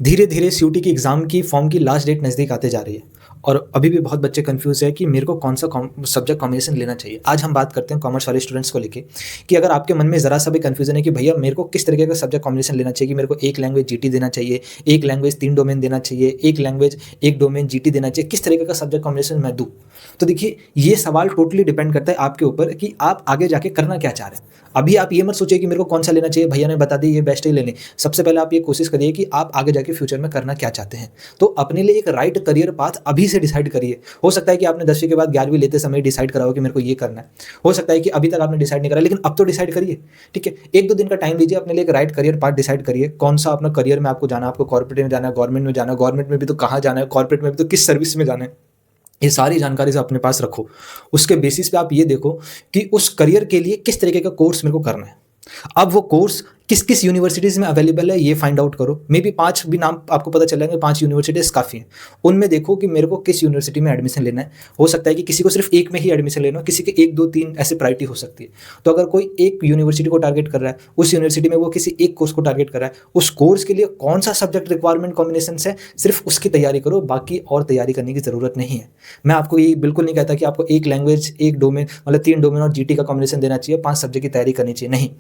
धीरे-धीरे सीयूटी की एग्ज़ाम की फॉर्म की लास्ट डेट नज़दीक आते जा रही है और अभी भी बहुत बच्चे कन्फ्यूज़ हैं कि मेरे को कौन-सा सब्जेक्ट कॉम्बिनेशन लेना चाहिए। आज हम बात करते हैं कॉमर्स वाले स्टूडेंट्स को लेके कि अगर आपके मन में ज़रा-सा भी कन्फ्यूज़न है कि भैया मेरे को किस तरीके का सब्जेक्ट कॉम्बिनेशन लेना चाहिए कि मेरे को एक लैंग्वेज जीटी देना चाहिए, एक लैंग्वेज 3 डोमेन देना चाहिए, एक लैंग्वेज 1 डोमेन जीटी देना चाहिए, किस तरीके का सब्जेक्ट कॉम्बिनेशन मैं दूँ? तो देखिए, ये सवाल टोटली डिपेंड करता है आपके ऊपर कि आप आगे जाके करना क्या चाह रहे हैं। अभी आप ये मत सोचिए कि मेरे को कौन-सा लेना चाहिए, भैया ने बता दिया ये बेस्ट है ले लें। सबसे पहले आप ये कोशिश करिए कि आप आगे जाके फ्यूचर में करना क्या चाहते हैं। तो अपने लिए एक राइट करियर पाथ अभी से डिसाइड करिए। हो सकता है कि आपने 10वीं के बाद 11वीं लेते समय डिसाइड करा हो कि मेरे को ये करना है। हो सकता है कि अभी तक आपने डिसाइड नहीं करा, लेकिन अब तो डिसाइड करिए, ठीक है? 1-2 दिन का टाइम लीजिए, अपने लिए एक राइट करियर पाथ डिसाइड करिए। कौन-सा अपना करियर में आपको जाना है, आपको कॉर्पोरेट में जाना है, गवर्नमेंट में जाना है, गवर्नमेंट में भी तो कहाँ जाना है, कॉर्पोरेट में भी तो किस सर्विस में जाना है। ये सारी जानकारी से अपने पास रखो। उसके बेसिस पे आप ये देखो कि उस करियर के लिए किस तरीके का कोर्स मेरे को करना है। अब वो कोर्स किस-किस यूनिवर्सिटीज़ में अवेलेबल है ये फाइंड आउट करो। मेबी 5 भी नाम आपको पता चल जाएँगे, 5 यूनिवर्सिटीज़ काफ़ी हैं। उनमें देखो कि मेरे को किस यूनिवर्सिटी में एडमिशन लेना है। हो सकता है कि किसी को सिर्फ़ एक में ही एडमिशन लेना हो, किसी के 1, 2, 3 ऐसे प्रायोरिटी हो सकती है। तो अगर कोई एक यूनिवर्सिटी को टारगेट कर रहा है, उस यूनिवर्सिटी में वो किसी एक कोर्स को टारगेट कर रहा है, उस कोर्स के लिए कौन-सा सब्जेक्ट रिक्वायरमेंट कॉम्बिनेशंस है, सिर्फ़ उसकी तैयारी करो, बाकी और तैयारी करने की ज़रूरत नहीं है। मैं आपको ये बिल्कुल नहीं कहता कि आपको एक लैंग्वेज, एक डोमेन मतलब 3 डोमेन और जीटी का कॉम्बिनेशन देना चाहिए, 5 सब्जेक्ट की तैयारी करनी चाहिए, नहीं।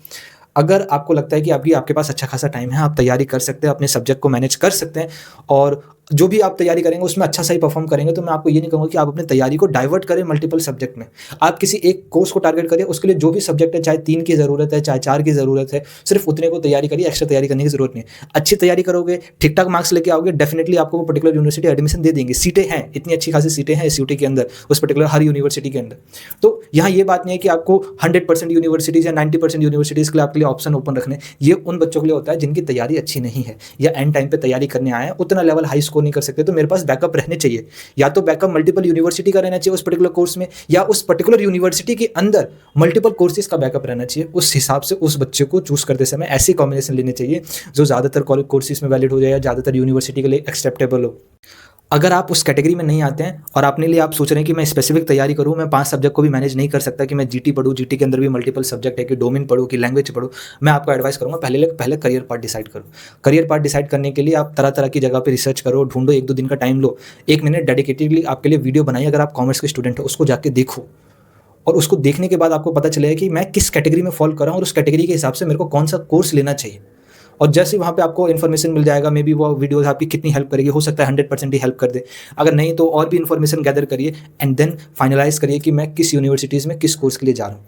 अगर आपको लगता है कि अभी आपके पास अच्छा खासा टाइम है, आप तैयारी कर सकते हैं, अपने सब्जेक्ट को मैनेज कर सकते हैं और जो भी आप तैयारी करेंगे उसमें अच्छा सा ही परफ़ॉर्म करेंगे, तो मैं आपको ये नहीं कहूँगा कि आप अपनी तैयारी को डाइवर्ट करें मल्टीपल सब्जेक्ट में। आप किसी एक कोर्स को टारगेट करिए, उसके लिए जो भी सब्जेक्ट है, चाहे 3 की ज़रूरत है, चाहे 4 की ज़रूरत है, सिर्फ़ उतने को तैयारी करिए, एक्स्ट्रा तैयारी करने की ज़रूरत नहीं है। अच्छी तैयारी करोगे, ठीक-ठाक मार्क्स लेके आओगे, डेफ़िनिटली आपको वो पर्टिकुलर यूनिवर्सिटी एडमिशन दे देंगे। सीटें हैं, इतनी अच्छी खासी सीटें हैं सीयूटी के अंदर, उस पर्टिकुलर हर यूनिवर्सिटी के अंदर। तो यहाँ ये बात नहीं है कि आपको 100% यूनिवर्सिटीज़ या 90% यूनिवर्सिटीज़ के लिए आपके लिए ऑप्शन ओपन रखने। ये उन बच्चों के लिए होता है जिनकी तैयारी अच्छी नहीं है या एंड टाइम पे तैयारी करने आए हैं, उतना लेवल हाई स्कोर नहीं कर सकते, तो मेरे पास बैकअप रहने चाहिए। या तो बैकअप मल्टीपल यूनिवर्सिटी का रहना चाहिए उस पर्टिकुलर कोर्स में, या उस पर्टिकुलर यूनिवर्सिटी के अंदर मल्टीपल कोर्सेज का बैकअप रहना चाहिए। उस हिसाब से उस बच्चे को चूज़ करते समय ऐसे कॉम्बिनेशन लेने चाहिए जो ज़्यादातर कॉलेज कोर्सेज में वैलिड हो जाए या ज़्यादातर यूनिवर्सिटी के लिए एक्सेप्टेबल हो। अगर आप उस कैटेगरी में नहीं आते हैं और अपने लिए आप सोच रहे हैं कि मैं स्पेसिफिक तैयारी करूँ, मैं 5 सब्जेक्ट को भी मैनेज नहीं कर सकता कि मैं जीटी पढ़ूँ, जीटी के अंदर भी मल्टीपल सब्जेक्ट है, कि डोमेन पढ़ूँ, कि लैंग्वेज पढ़ूँ, मैं आपको एडवाइस करूँगा पहले करियर पाथ डिसाइड करो। करियर पाथ डिसाइड करने के लिए आप तरह-तरह की जगह पे रिसर्च करो, ढूँढो, 1-2 दिन का टाइम लो, 1 मिनट डेडिकेटेडली आपके लिए वीडियो बनाइए। अगर आप कॉमर्स के स्टूडेंट हो, उसको जाके देखो और उसको देखने के बाद आपको पता चलेगा कि मैं किस कैटेगरी में फ़ॉल कर रहा हूँ और उस कैटेगरी के हिसाब से मेरे को कौन-सा कोर्स लेना चाहिए। और जैसे ही वहाँ पे आपको इन्फॉर्मेशन मिल जाएगा, मे बी वो वीडियोज़ आपकी कितनी हेल्प करेगी, हो सकता है 100% ही हेल्प कर दे। अगर नहीं तो और भी इन्फॉर्मेशन गैदर करिए एंड देन फाइनलाइज़ करिए कि मैं किस यूनिवर्सिटीज़ में किस कोर्स के लिए जा रहा हूँ।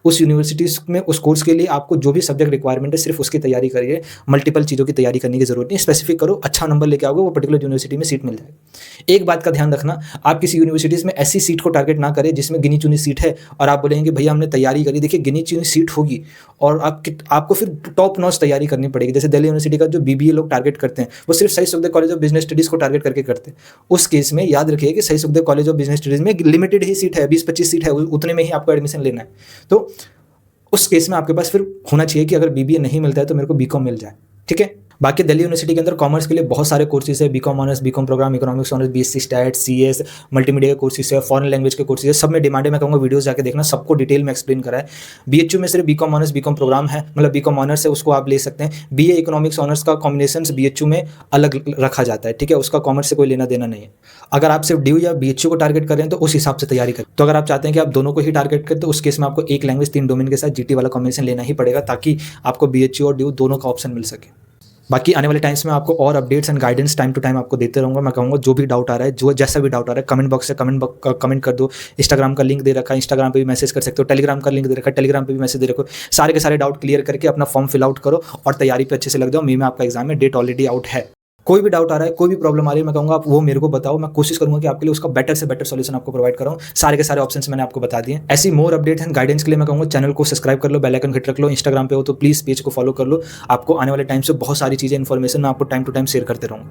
उस यूनिवर्सिटीज़ में उस कोर्स के लिए आपको जो भी सब्जेक्ट रिक्वायरमेंट है, सिर्फ़ उसकी तैयारी करिए, मल्टीपल चीज़ों की तैयारी करने की ज़रूरत नहीं है। स्पेसिफ़िक करो, अच्छा नंबर लेके आओगे, वो पर्टिकुलर यूनिवर्सिटी में सीट मिल जाएगी। एक बात का ध्यान रखना, आप किसी यूनिवर्सिटीज़ में ऐसी सीट को टारगेट ना करें जिसमें गिनी-चुनी सीट है और आप बोलेंगे भैया हमने तैयारी करी। देखिए, गिनी-चुनी सीट होगी और आपको फिर टॉप नॉच तैयारी करनी पड़ेगी। जैसे दिल्ली यूनिवर्सिटी का जो बीबीए लोग टारगेट करते हैं, वो सिर्फ शहीद Sukhdev college of business studies को टारगेट करके करते हैं। उस केस में याद रखिए कि शहीद Sukhdev college of business studies में लिमिटेड ही सीट है, 20-25 सीट है, उतने में ही आपको एडमिशन लेना है। तो उस केस में आपके पास फिर होना चाहिए कि अगर बीबीए नहीं मिलता है तो मेरे को बीकॉम मिल जाए, ठीक है? बाकी दिल्ली यूनिवर्सिटी के अंदर कॉमर्स के लिए बहुत सारे कोर्सेज़ है, BCom honours, BCom programme, economics honours, BSc stat, CS, multimedia के कोर्सेज़ है, फॉरेन लैंग्वेज के कोर्सेज़ है, सब में डिमांड है। मैं कहूँगा वीडियोज़ जाके देखना, सबको डिटेल में एक्सप्लेन करा है। बीएचयू में सिर्फ बीकॉम ऑनर्स, बीकॉम प्रोग्राम है, मतलब बीकॉम ऑनर्स है, उसको आप ले सकते हैं। बीए इकोनॉमिक्स ऑनर्स का कॉम्बिनेशंस बीएचयू में अलग रखा जाता है, ठीक है? उसका कॉमर्स से कोई लेना देना नहीं है। अगर आप सिर्फ ड्यू या बीएचयू को टारगेट कर रहे हैं तो उस हिसाब से तैयारी करें। तो अगर आप चाहते हैं कि आप दोनों को ही टारगेट करें, तो उस केस में आपको एक लैंग्वेज 3 डोमेन के साथ जीटी वाला कॉम्बिनेशन लेना ही पड़ेगा, ताकि आपको बीएचयू और ड्यू दोनों का ऑप्शन मिल सके। बाकी आने वाले टाइम्स में आपको और updates and guidance time to time आपको देते रहूँगा। मैं कहूँगा जो भी डाउट आ रहा है, जो जैसा भी डाउट आ रहा है, कमेंट बॉक्स से कमेंट कर दो। इंस्टाग्राम का लिंक दे रखा है, इंस्टाग्राम पे भी मैसेज कर सकते हो। टेलीग्राम का लिंक दे रखा है, टेलीग्राम पे भी मैसेज दे रखो। सारे के सारे डाउट क्लियर करके अपना फॉर्म फिल आउट करो और तैयारी पे अच्छे से लग जाओ। मई में आपका एग्जाम है, डेट ऑलरेडी आउट है। कोई भी डाउट आ रहा है, कोई भी प्रॉब्लम आ रही है, मैं कहूँगा आप वो मेरे को बताओ। मैं कोशिश करूँगा कि आपके लिए उसका बेटर से बेटर सॉल्यूशन आपको प्रोवाइड कराऊँ। सारे के सारे ऑप्शंस मैंने आपको बता दिए। ऐसी मोर अपडेट एंड गाइडेंस के लिए मैं कहूँगा चैनल को सब्सक्राइब कर लो, बेल आइकन हिट रख लो। इंस्टाग्राम पे हो तो प्लीज़ पेज को फॉलो कर लो। आपको आने वाले टाइम से बहुत सारी चीज़ें, इन्फॉर्मेशन मैं आपको टाइम टू टाइम शेयर करते रहूँगा।